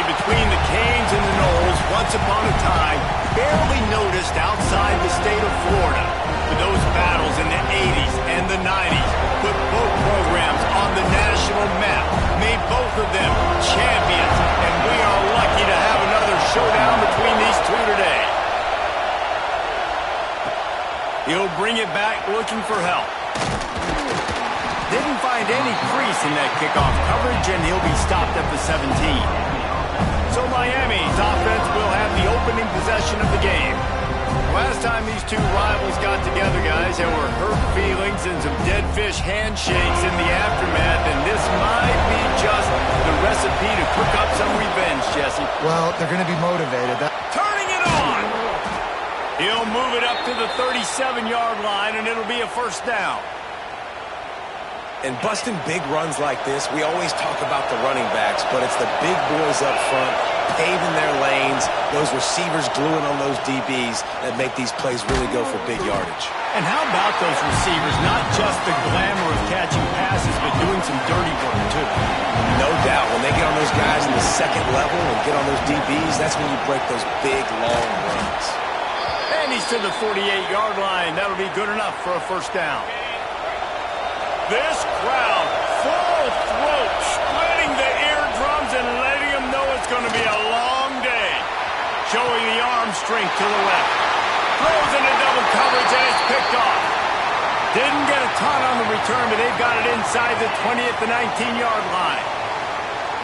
Between the Canes and the Noles, once upon a time, barely noticed outside the state of Florida. But those battles in the 80s and the 90s put both programs on the national map, made both of them champions, and we are lucky to have another showdown between these two today. He'll bring it back looking for help. Didn't find any crease in that kickoff coverage, and he'll be stopped at the 17. So Miami's offense will have the opening possession of the game. Last time these two rivals got together, guys, there were hurt feelings and some dead fish handshakes in the aftermath, and this might be just the recipe to cook up some revenge, Jesse. Well, they're going to be motivated. Turning it on! He'll move it up to the 37-yard line, and it'll be a first down. And busting big runs like this, we always talk about the running backs, but it's the big boys up front, paving their lanes, those receivers gluing on those DBs that make these plays really go for big yardage. And how about those receivers? Not just the glamour of catching passes, but doing some dirty work, too. No doubt. When they get on those guys in the second level and get on those DBs, that's when you break those big, long runs. And he's to the 48-yard line. That'll be good enough for a first down. This crowd, full throat, splitting the eardrums and letting them know it's going to be a long day. Showing the arm strength to the left. Throws into double coverage and it's picked off. Didn't get a ton on the return, but they've got it inside the 20 at the 19-yard line.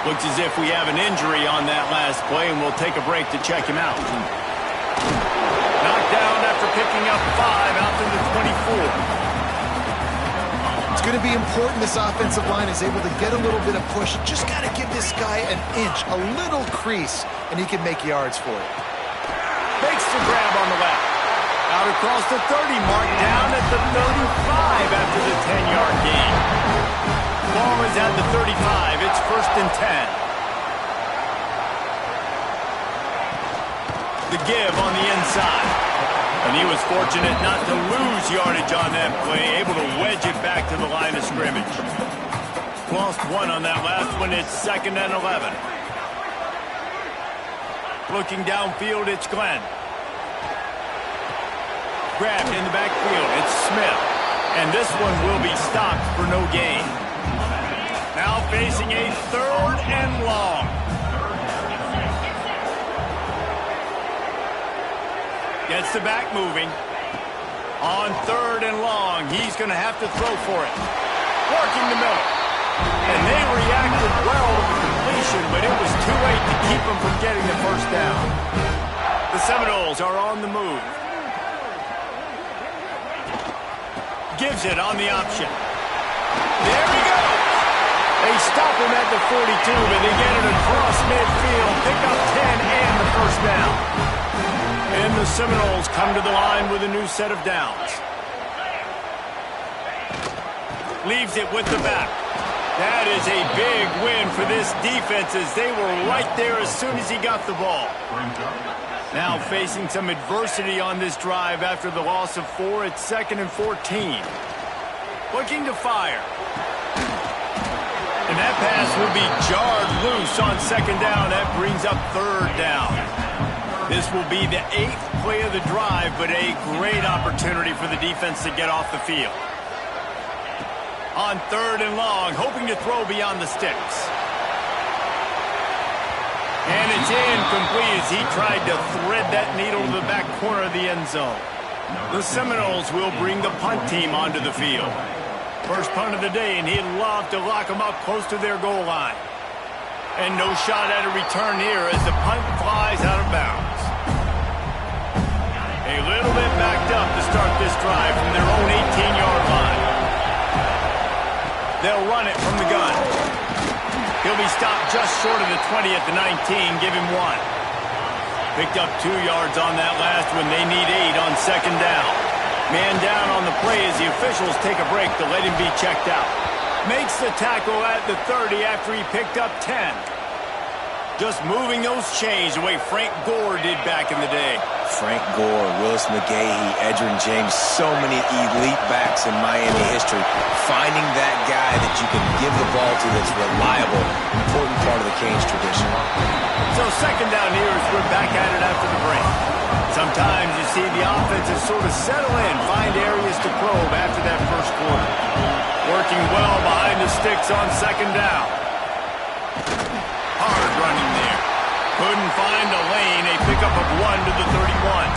Looks as if we have an injury on that last play, and we'll take a break to check him out. Knocked down after picking up 5 out to the 24. It's going to be important this offensive line is able to get a little bit of push. Just got to give this guy an inch, a little crease, and he can make yards for it. Makes the grab on the left. Out across the 30 mark, down at the 35 after the 10-yard gain. Ball is at the 35. It's 1st and 10. The give on the inside. And he was fortunate not to lose yardage on that play, able to wedge it back to the line of scrimmage. Lost 1 on that last one. It's 2nd and 11. Looking downfield, it's Glenn. Grabbed in the backfield, it's Smith. And this one will be stopped for no gain. Now facing a 3rd and long. Gets the back moving. On 3rd and long, he's going to have to throw for it. Working the middle. And they reacted well to the completion, but it was too late to keep them from getting the first down. The Seminoles are on the move. Gives it on the option. There he goes. They stop him at the 42, but they get it across midfield. Pick up 10 and the first down. And the Seminoles come to the line with a new set of downs. Leaves it with the back. That is a big win for this defense as they were right there as soon as he got the ball. Now facing some adversity on this drive after the loss of 4. It's 2nd and 14. Looking to fire. And that pass will be jarred loose on 2nd down. That brings up 3rd down. This will be the 8th play of the drive, but a great opportunity for the defense to get off the field. On 3rd and long, hoping to throw beyond the sticks. And it's incomplete as he tried to thread that needle to the back corner of the end zone. The Seminoles will bring the punt team onto the field. First punt of the day, and he'd love to lock them up close to their goal line. And no shot at a return here as the punt flies out of bounds. A little bit backed up to start this drive from their own 18-yard line. They'll run it from the gun. He'll be stopped just short of the 20 at the 19. Give him 1. Picked up 2 yards on that last one. They need 8 on second down. Man down on the play as the officials take a break to let him be checked out. Makes the tackle at the 30 after he picked up 10. Just moving those chains the way Frank Gore did back in the day. Frank Gore, Willis McGahee, Edgerrin James, so many elite backs in Miami history. Finding that guy that you can give the ball to that's reliable, important part of the Canes tradition. So second down here as we're back at it after the break. Sometimes you see the offenses sort of settle in, find areas to probe after that first quarter. Working well behind the sticks on second down. Hard running there. Couldn't find a lane. A pickup of 1 to the 31.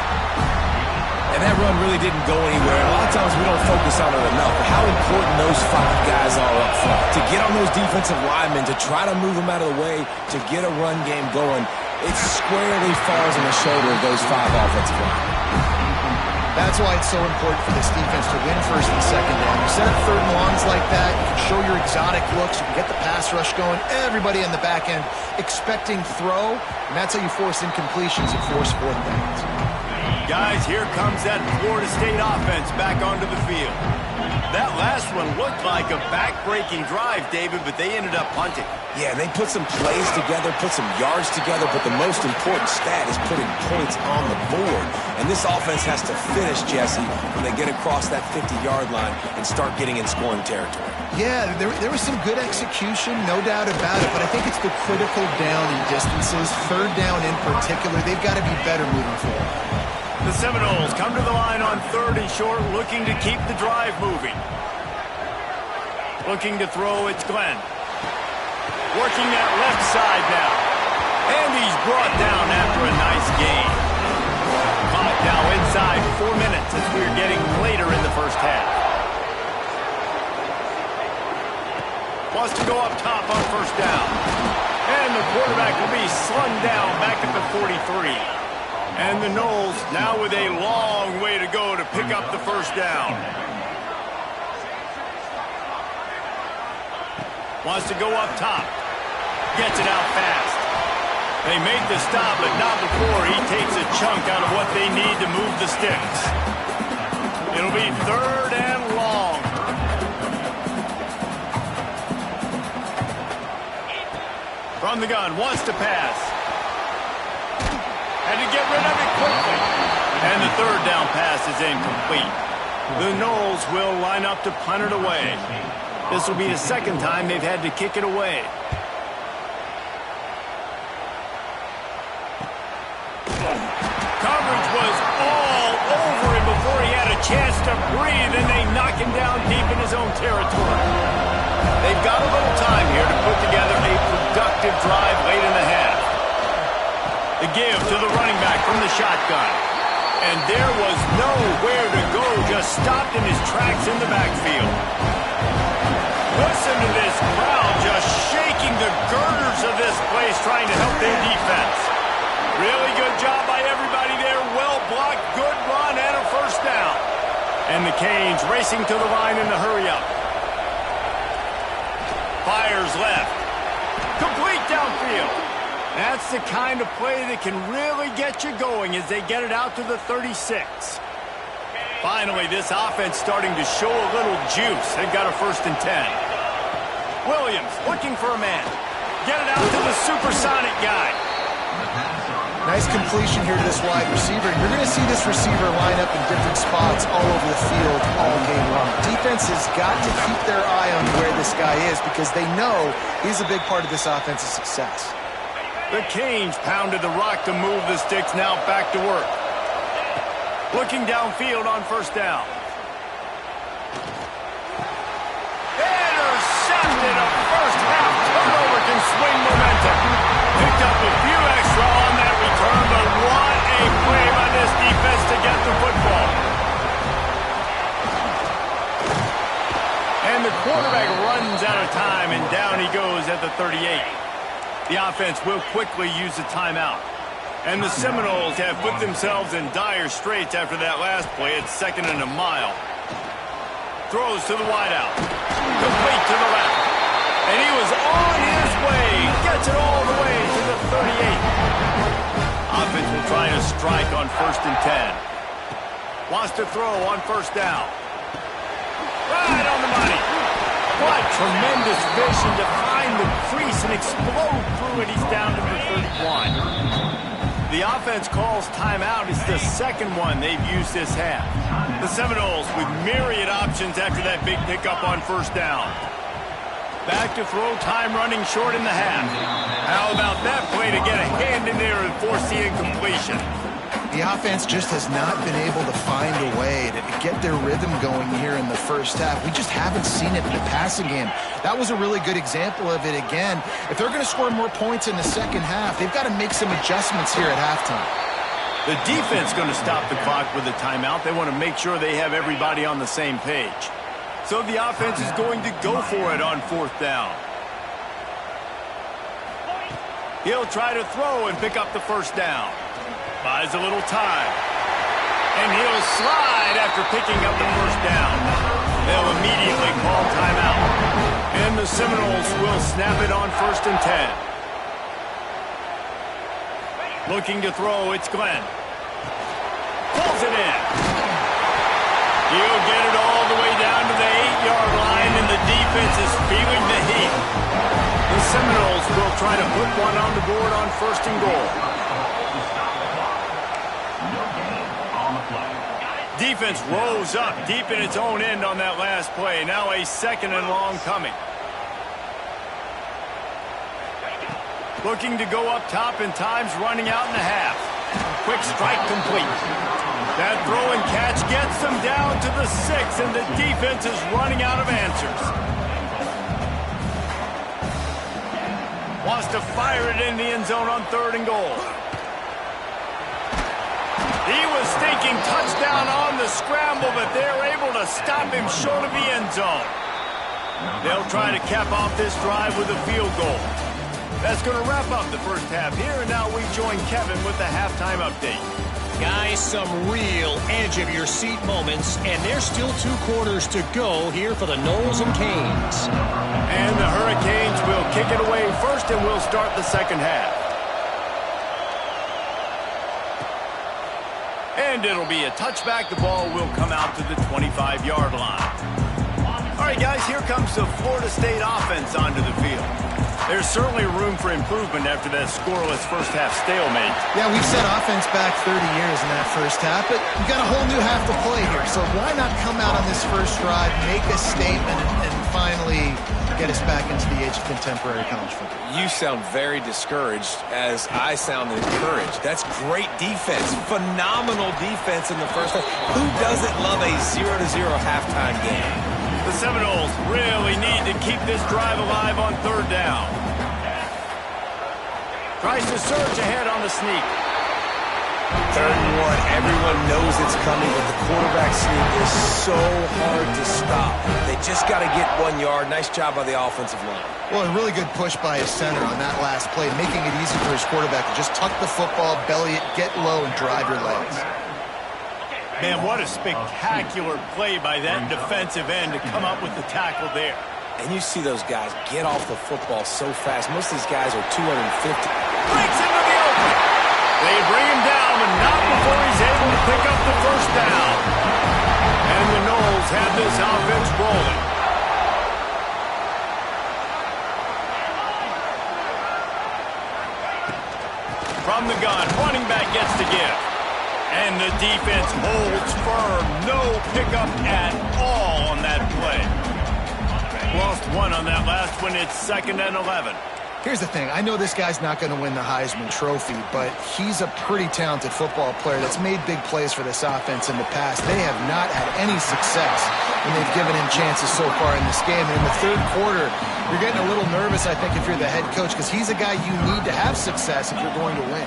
And that run really didn't go anywhere. A lot of times we don't focus on it enough, but how important those 5 guys are up front. To get on those defensive linemen, to try to move them out of the way, to get a run game going, it squarely falls on the shoulder of those 5 offensive linemen. That's why it's so important for this defense to win first and second down. You set up third and longs like that, you can show your exotic looks, you can get the pass rush going, everybody on the back end expecting throw, and that's how you force incompletions and force fourth downs. Guys, here comes that Florida State offense back onto the field. That last one looked like a back-breaking drive, David, but they ended up punting. Yeah, they put some plays together, put some yards together, but the most important stat is putting points on the board. And this offense has to finish, Jesse, when they get across that 50-yard line and start getting in scoring territory. Yeah, there was some good execution, no doubt about it, but I think it's the critical down and distances, third down in particular. They've got to be better moving forward. The Seminoles come to the line on 3rd and short, looking to keep the drive moving. Looking to throw, it's Glenn. Working that left side now. And he's brought down after a nice gain. Clock now inside 4 minutes as we're getting later in the first half. Wants to go up top on first down. And the quarterback will be slung down back at the 43. And the Noles now with a long way to go to pick up the first down. Wants to go up top. Gets it out fast. They make the stop, but not before he takes a chunk out of what they need to move the sticks. It'll be 3rd and long. From the gun, wants to pass. Had to get rid of it quickly. And the 3rd down pass is incomplete. The Noles will line up to punt it away. This will be the 2nd time they've had to kick it away. Coverage was all over him before he had a chance to breathe, and they knock him down deep in his own territory. They've got a little time here to put together a productive drive late in the half. The give to the running back from the shotgun. And there was nowhere to go, just stopped in his tracks in the backfield. Listen to this crowd just shaking the girders of this place trying to help their defense. Really good job by everybody there. Well blocked, good run, and a first down. And the Canes racing to the line in the hurry-up. Fires left. Complete downfield. That's the kind of play that can really get you going as they get it out to the 36. Finally, this offense starting to show a little juice. They've got a 1st and 10. Williams looking for a man. Get it out to the supersonic guy. Nice completion here to this wide receiver. You're going to see this receiver line up in different spots all over the field all game long. Defense has got to keep their eye on where this guy is because they know he's a big part of this offense's success. The Canes pounded the rock to move the sticks, now back to work. Looking downfield on first down. Intercepted, a first half turnover can swing momentum. Picked up a few extra on that return, but what a play by this defense to get the football. And the quarterback runs out of time, and down he goes at the 38. The offense will quickly use a timeout. And the Seminoles have put themselves in dire straits after that last play. It's 2nd and a mile. Throws to the wideout. Complete to the left. And he was on his way. Gets it all the way to the 38. Offense will try to strike on 1st and 10. Wants to throw on 1st down. Right on the money. What tremendous vision to find the crease and explode through it. He's down to the 31. The offense calls timeout. It's the second one they've used this half. The Seminoles with myriad options after that big pickup on 1st down. Back to throw, time running short in the half. How about that play to get a hand in there and force the incompletion? The offense just has not been able to find a way to get their rhythm going here in the first half. We just haven't seen it in the passing game. That was a really good example of it again. If they're going to score more points in the second half, they've got to make some adjustments here at halftime. The defense going to stop the clock with a timeout. They want to make sure they have everybody on the same page. So the offense is going to go for it on 4th down. He'll try to throw and pick up the 1st down. Buys a little time. And he'll slide after picking up the 1st down. They'll immediately call timeout. And the Seminoles will snap it on 1st and 10. Looking to throw, it's Glenn. Pulls it in. He'll get it all the way down to the 8-yard line, and the defense is feeling the heat. The Seminoles will try to put one on the board on 1st and goal. Defense rose up deep in its own end on that last play. Now a 2nd and long coming. Looking to go up top, and time's running out in the half. Quick strike complete. That throw and catch gets them down to the 6, and the defense is running out of answers. Wants to fire it in the end zone on 3rd and goal. He was thinking touchdown on the scramble, but they're able to stop him short of the end zone. They'll try to cap off this drive with a field goal. That's going to wrap up the first half here, and now we join Kevin with the halftime update. Guys, some real edge-of-your-seat moments, and there's still 2 quarters to go here for the Noles and Canes. And the Hurricanes will kick it away first, and we'll start the second half. And it'll be a touchback. The ball will come out to the 25-yard line. All right, guys, here comes the Florida State offense onto the field. There's certainly room for improvement after that scoreless first half stalemate. Yeah, we've set offense back 30 years in that first half, but we've got a whole new half to play here. So why not come out on this first drive, make a statement, and finally get us back into the age of contemporary college football? You sound very discouraged, as I sound encouraged. That's great defense. Phenomenal defense in the first half. Who doesn't love a 0-0 halftime game? The Seminoles really need to keep this drive alive on 3rd down. Tries to surge ahead on the sneak. 3rd and 1. Everyone knows it's coming, but the quarterback sneak is so hard to stop. They just got to get 1 yard. Nice job by the offensive line. Well, a really good push by his center on that last play, making it easy for his quarterback to just tuck the football, belly it, get low, and drive your legs. Man, what a spectacular play by that defensive end to come up with the tackle there. And you see those guys get off the football so fast. Most of these guys are 250. Breaks into the open. They bring him down, but not before he's able to pick up the 1st down. And the Noles have this offense rolling. From the gun, running back gets to give. And the defense holds firm. No pickup at all on that play. Lost 1 on that last one. It's 2nd and 11. Here's the thing. I know this guy's not going to win the Heisman Trophy, but he's a pretty talented football player that's made big plays for this offense in the past. They have not had any success when they've given him chances so far in this game. And in the 3rd quarter, you're getting a little nervous, I think, if you're the head coach, because he's a guy you need to have success if you're going to win.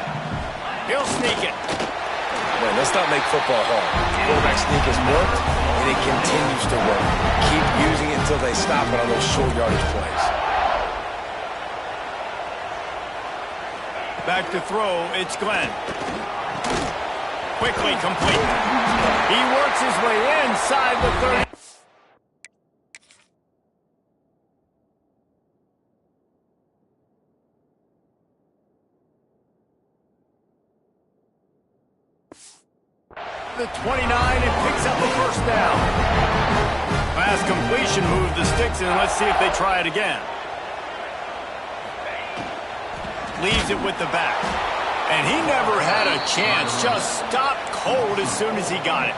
He'll sneak it. Man, let's not make football hard. Quarterback sneak has worked, and it continues to work. Keep using it until they stop it on those short yardage plays. Back to throw, it's Glenn. Quickly complete. He works his way inside the 30. the 29 and picks up a first down. Pass completion moved the sticks, and let's see if they try it again. Leaves it with the back. And he never had a chance. Just stopped cold as soon as he got it.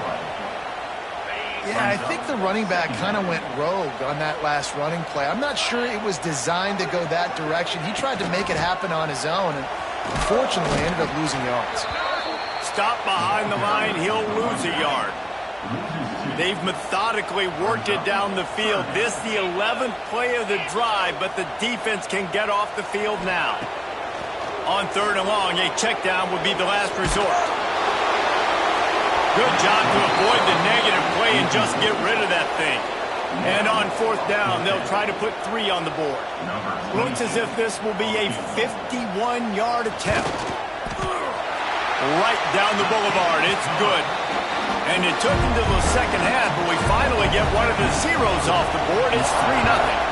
Yeah, I think the running back kind of went rogue on that last running play. I'm not sure it was designed to go that direction. He tried to make it happen on his own, and unfortunately ended up losing yards. Stop behind the line, he'll lose a yard. They've methodically worked it down the field. This the 11th play of the drive, but the defense can get off the field now. On 3rd and long, a check down would be the last resort. Good job to avoid the negative play and just get rid of that thing. And on 4th down, they'll try to put 3 on the board. Looks as if this will be a 51-yard attempt. Right down the boulevard. It's good. And it took him to the second half, but we finally get one of the zeros off the board. It's 3-0.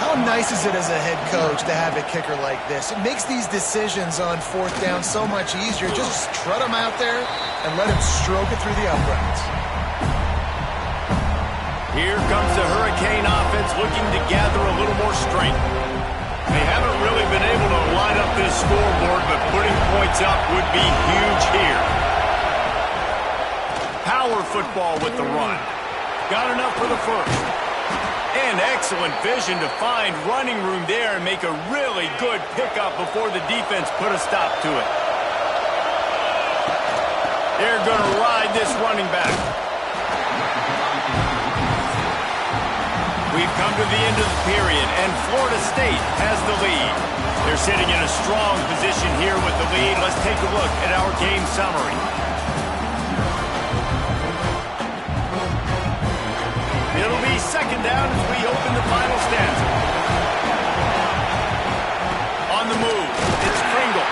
How nice is it as a head coach to have a kicker like this? It makes these decisions on 4th down so much easier. Just trot him out there and let him stroke it through the uprights. Here comes the Hurricane offense looking to gather a little more strength. They haven't really been able to line up this scoreboard, but putting points up would be huge here. Power football with the run. Got enough for the first. And excellent vision to find running room there and make a really good pickup before the defense put a stop to it. They're going to ride this running back. We've come to the end of the period, and Florida State has the lead. They're sitting in a strong position here with the lead. Let's take a look at our game summary. It'll be 2nd down as we open the final stanza. On the move, it's Pringle.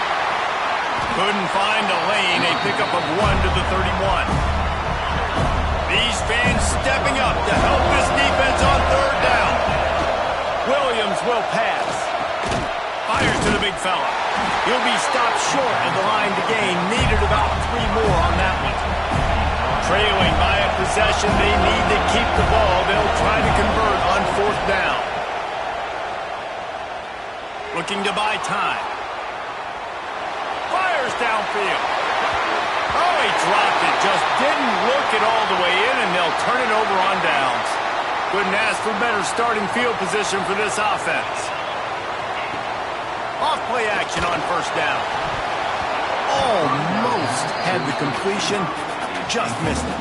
Couldn't find a lane, a pickup of 1 to the 31. These fans stepping up to help this defense on 3rd down. Williams will pass. Fires to the big fella. He'll be stopped short of the line to gain. Needed about 3 more on that one. Trailing by a possession, they need to keep the ball. They'll try to convert on 4th down. Looking to buy time. Fires downfield. Oh, he dropped it. Just didn't look it all the way in, and they'll turn it over on downs. Couldn't ask for better starting field position for this offense. Off play action on 1st down. Almost had the completion. Just missed it.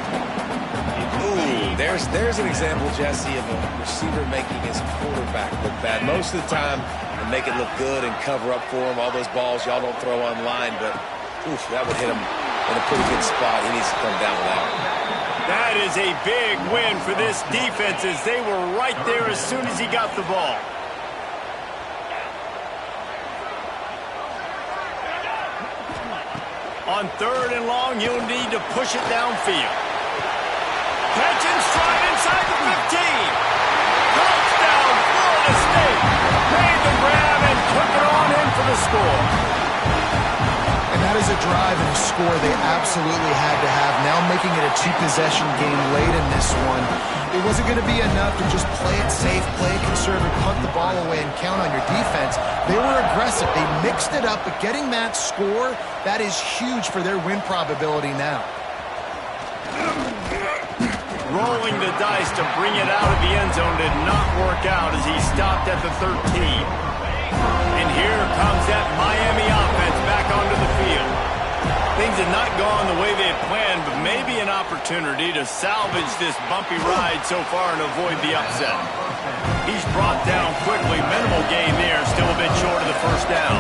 Ooh, there's an example, Jesse, of a receiver making his quarterback look bad. Most of the time, they make it look good and cover up for him. All those balls y'all don't throw online, but oof, that would hit him in a pretty good spot. He needs to come down with that one. That is a big win for this defense as they were right there as soon as he got the ball. On 3rd and long, you'll need to push it downfield. Catch and stride inside the 15. Touchdown, Florida State. Made the grab and took it on in for the score. And that is a drive and a score they absolutely had to have. Now making it a 2-possession game late in this one. It wasn't going to be enough to just play it safe, play it conservative, punt the ball away, and count on your defense. They were aggressive. They mixed it up, but getting that score, that is huge for their win probability now. Rolling the dice to bring it out of the end zone did not work out as he stopped at the 13. And here comes that Miami offense back onto the field. Things had not gone the way they had planned, but maybe an opportunity to salvage this bumpy ride so far and avoid the upset. He's brought down quickly. Minimal gain there, still a bit short of the 1st down.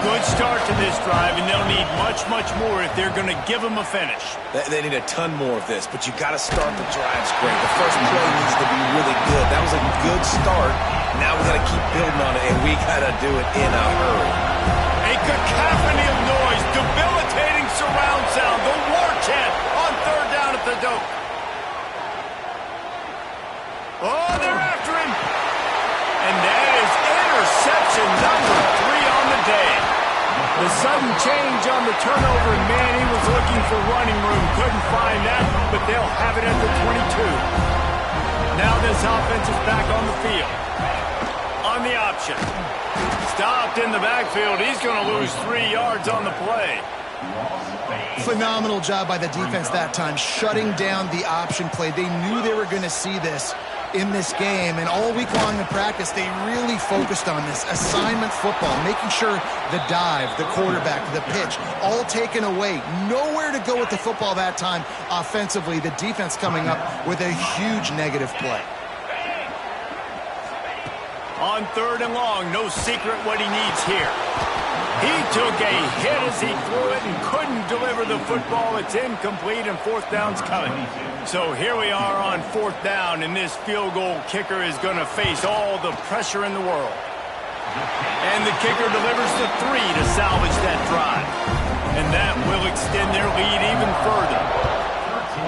Good start to this drive, and they'll need much, much more if they're going to give them a finish. They need a ton more of this, but you got to start the drives great. The first play needs to be really good. That was a good start. Now we got to keep building on it, and we got to do it in a hurry. A cacophony of noise, debilitating surround sound, the war chant on 3rd down at the Doak. Oh, they're after him. And that is interception number 3 on the day. The sudden change on the turnover, and man, he was looking for running room. Couldn't find that, but they'll have it at the 22. Now this offense is back on the field. On the option. Stopped in the backfield. He's going to lose 3 yards on the play. Phenomenal job by the defense that time, shutting down the option play. They knew they were going to see this in this game, and all week long in practice, they really focused on this assignment football, making sure the dive, the quarterback, the pitch, all taken away. Nowhere to go with the football that time offensively. The defense coming up with a huge negative play. On 3rd and long, no secret what he needs here. He took a hit as he threw it and couldn't deliver the football. It's incomplete, and 4th down's coming. So here we are on 4th down, and this field goal kicker is going to face all the pressure in the world. And the kicker delivers the 3 to salvage that drive. And that will extend their lead even further.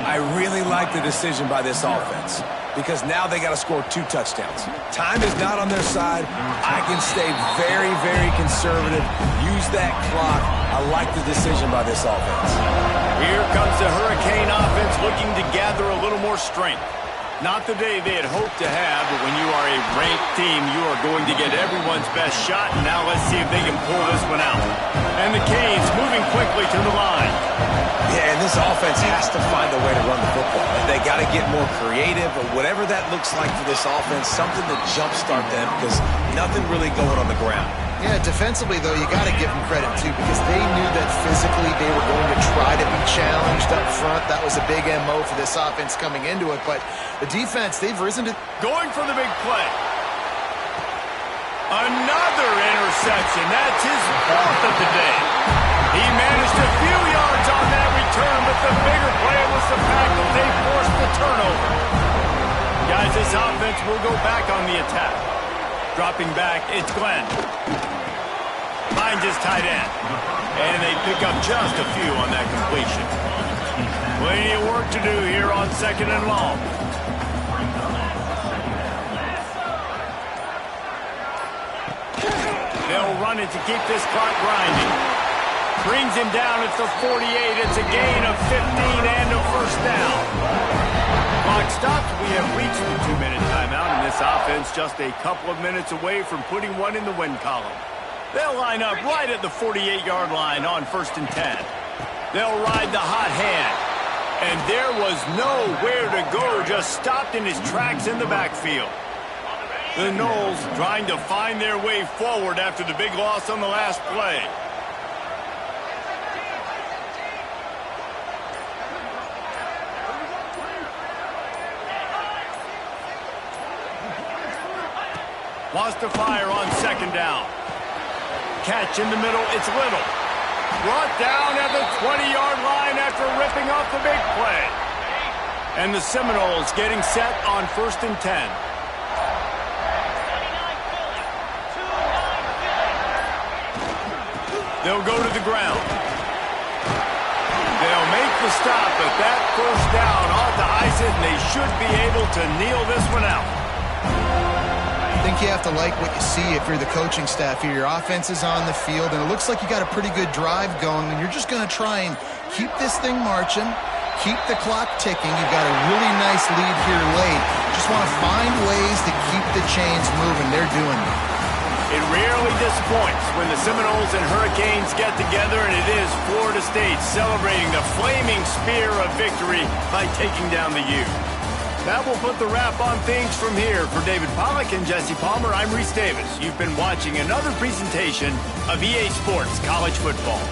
I really like the decision by this offense, because now they got to score 2 touchdowns. Time is not on their side. I can stay very, very conservative. Use that clock. I like the decision by this offense. Here comes the Hurricane offense looking to gather a little more strength. Not the day they had hoped to have, but when you are a ranked team, you are going to get everyone's best shot. And now let's see if they can pull this one out. And the Canes moving quickly to the line. Yeah, and this offense has to find a way to run the football. They got to get more creative, or whatever that looks like for this offense, something to jumpstart them, because nothing really going on the ground. Yeah, defensively, though, you got to give them credit, too, because they knew that physically they were going to try to be challenged up front. That was a big MO for this offense coming into it. But the defense, they've risen to... Going for the big play. Another interception. That's his 4th of the day. He managed a few yards on that return, but the bigger play was the fact that they forced the turnover. Guys, this offense will go back on the attack. Dropping back, it's Glenn. Finds his tight end. And they pick up just a few on that completion. Plenty of work to do here on 2nd and long. They'll run it to keep this clock grinding. Brings him down at the 48. It's a gain of 15 and a 1st down. Clock stops. We have reached the 2-minute timeout, and this offense just a couple of minutes away from putting one in the win column. They'll line up right at the 48-yard line on 1st and 10. They'll ride the hot hand. And there was nowhere to go, just stopped in his tracks in the backfield. The Noles trying to find their way forward after the big loss on the last play. Wants to fire on 2nd down. Catch in the middle, it's Little. Brought down at the 20-yard line after ripping off the big play. And the Seminoles getting set on 1st and 10. They'll go to the ground. They'll make the stop, but that 1st down ought to ice it, and they should be able to kneel this one out. I think you have to like what you see if you're the coaching staff here. Your offense is on the field, and it looks like you got a pretty good drive going, and you're just going to try and keep this thing marching, keep the clock ticking. You've got a really nice lead here late. Just want to find ways to keep the chains moving. They're doing it. It rarely disappoints when the Seminoles and Hurricanes get together, and it is Florida State celebrating the flaming spear of victory by taking down the U. That will put the wrap on things from here. For David Pollack and Jesse Palmer, I'm Reese Davis. You've been watching another presentation of EA Sports College Football.